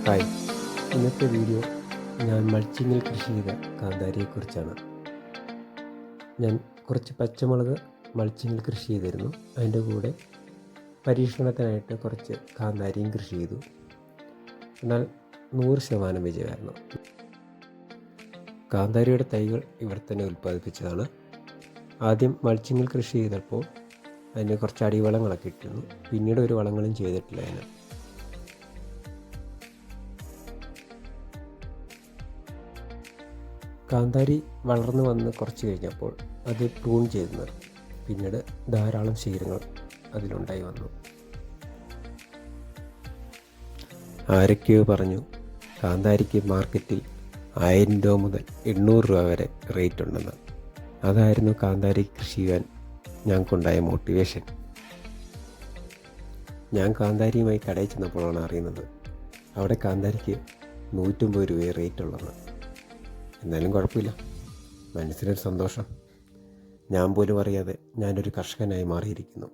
Hi, ഇന്നത്തെ video ഞാൻ മൾച്ചിങ്ങിൽ കൃഷി ചെയ്ത കാന്താരിയെക്കുറിച്ചാണ്. ഞാൻ കുറച്ച് പച്ചമുളക് മൾച്ചിങ്ങിൽ കൃഷി ചെയ്തിരുന്നു. അതിൻ്റെ കൂടെ പരീക്ഷണത്തിനായിട്ട് കുറച്ച് കാന്താരിയും കൃഷി ചെയ്തു. എന്നാൽ 100% വിജയമായിരുന്നു. കാന്താരിയുടെ തൈകൾ ഇവിടെ തന്നെ ഉൽപ്പാദിപ്പിച്ചതാണ്. ആദ്യം മൾച്ചിങ്ങിൽ കൃഷി ചെയ്തപ്പോൾ അതിന് കുറച്ച് അടിവളങ്ങളൊക്കെ ഇട്ടിരുന്നു. പിന്നീട് ഒരു വളങ്ങളും ചെയ്തിട്ടില്ല അതിന്. കാന്താരി വളർന്നു വന്ന് കുറച്ച് കഴിഞ്ഞപ്പോൾ അത് പ്രൂൺ ചെയ്ത് നിർത്തി. പിന്നീട് ധാരാളം ശീലങ്ങൾ അതിലുണ്ടായി വന്നു. ആരൊക്കെയോ പറഞ്ഞു കാന്താരിക്ക് മാർക്കറ്റിൽ 1000 രൂപ മുതൽ 800 രൂപ വരെ റേറ്റ് ഉണ്ടെന്ന്. അതായിരുന്നു കാന്താരി കൃഷി ചെയ്യാൻ ഞങ്ങൾക്കുണ്ടായ മോട്ടിവേഷൻ. ഞാൻ കാന്താരിയുമായി കടയിൽ ചെന്നപ്പോഴാണ് അറിയുന്നത് അവിടെ കാന്താരിക്ക് 150 രൂപയെ റേറ്റ് ഉള്ളത്. എന്നാലും കുഴപ്പമില്ല, മനസ്സിനൊരു സന്തോഷം. ഞാൻ പോലും അറിയാതെ ഞാനൊരു കർഷകനായി മാറിയിരിക്കുന്നു.